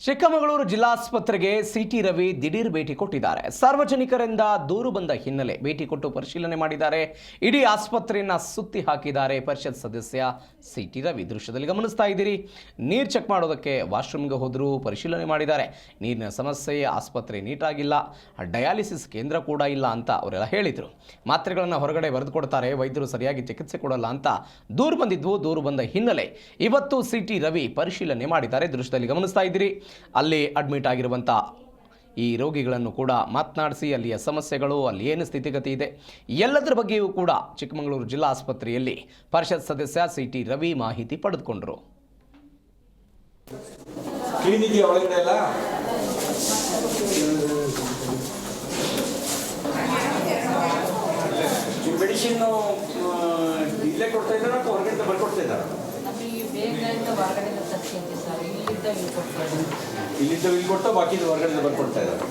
ಚಿಕ್ಕಮಗಳೂರು ಜಿಲ್ಲಾಸ್ಪತ್ರೆಗೆ ಸಿಟಿ ರವಿ ದಿಢೀರ್ ಭೇಟಿ ಕೊಟ್ಟಿದ್ದಾರೆ. ಸಾರ್ವಜನಿಕರಿಂದ ದೂರು ಬಂದ ಹಿನ್ನೆಲೆ ಭೇಟಿ ಕೊಟ್ಟು ಪರಿಶೀಲನೆ ಮಾಡಿದ್ದಾರೆ. ಇಡೀ ಆಸ್ಪತ್ರೆಯನ್ನ ಸುತ್ತಿ ಹಾಕಿದ್ದಾರೆ ಪರಿಷತ್ ಸದಸ್ಯ ಸಿಟಿ ರವಿ. ದೃಶ್ಯದಲ್ಲಿ ಗಮನಿಸ್ತಾ ಇದ್ದೀರಿ. ನೀರು ಚೆಕ್ ಮಾಡೋದಕ್ಕೆ ವಾಶ್ರೂಮ್ಗೆ ಹೋದ್ರು, ಪರಿಶೀಲನೆ ಮಾಡಿದ್ದಾರೆ. ನೀರಿನ ಸಮಸ್ಯೆ, ಆಸ್ಪತ್ರೆ ನೀಟಾಗಿಲ್ಲ, ಡಯಾಲಿಸಿಸ್ ಕೇಂದ್ರ ಕೂಡ ಇಲ್ಲ ಅಂತ ಅವರೆಲ್ಲ ಹೇಳಿದರು. ಮಾತ್ರೆಗಳನ್ನು ಹೊರಗಡೆ ಬರೆದು ಕೊಡ್ತಾರೆ, ವೈದ್ಯರು ಸರಿಯಾಗಿ ಚಿಕಿತ್ಸೆ ಕೊಡಲ್ಲ ಅಂತ ದೂರು ಬಂದಿದ್ವು. ದೂರು ಬಂದ ಹಿನ್ನೆಲೆ ಇವತ್ತು ಸಿಟಿ ರವಿ ಪರಿಶೀಲನೆ ಮಾಡಿದ್ದಾರೆ. ದೃಶ್ಯದಲ್ಲಿ ಗಮನಿಸ್ತಾ ಇದ್ದೀರಿ. ಅಲ್ಲಿ ಅಡ್ಮಿಟ್ ಆಗಿರುವಂಥ ಈ ರೋಗಿಗಳನ್ನು ಕೂಡ ಮಾತನಾಡಿಸಿ ಅಲ್ಲಿಯ ಸಮಸ್ಯೆಗಳು, ಅಲ್ಲಿ ಏನು ಸ್ಥಿತಿಗತಿ ಇದೆ, ಎಲ್ಲದರ ಬಗ್ಗೆಯೂ ಕೂಡ ಚಿಕ್ಕಮಗಳೂರು ಜಿಲ್ಲಾ ಆಸ್ಪತ್ರೆಯಲ್ಲಿ ಪರಿಷತ್ ಸದಸ್ಯ ಸಿಟಿ ರವಿ ಮಾಹಿತಿ ಪಡೆದುಕೊಂಡರು. ಕ್ಲಿನಿಕ್ಗೆ ಒಳಗಡೆ ಎಲ್ಲ ಮೆಡಿಸಿನ್ ಇಲ್ಲೇ ಕೊಡ್ತಾ ಇದ್ದಾರೆ ಅಥವಾ ಹೊರಗಡೆ ಬರ್ಕೊಡ್ತಾ ಇದ್ದಾರೆ? ಇಲ್ಲಿಂದ ಇಲ್ಲಿ ಕೊಡ್ತಾ ಬಾಕಿ ಹೊರಗಡೆ ಬರ್ಕೊಡ್ತಾ ಇದ್ದಾರೆ.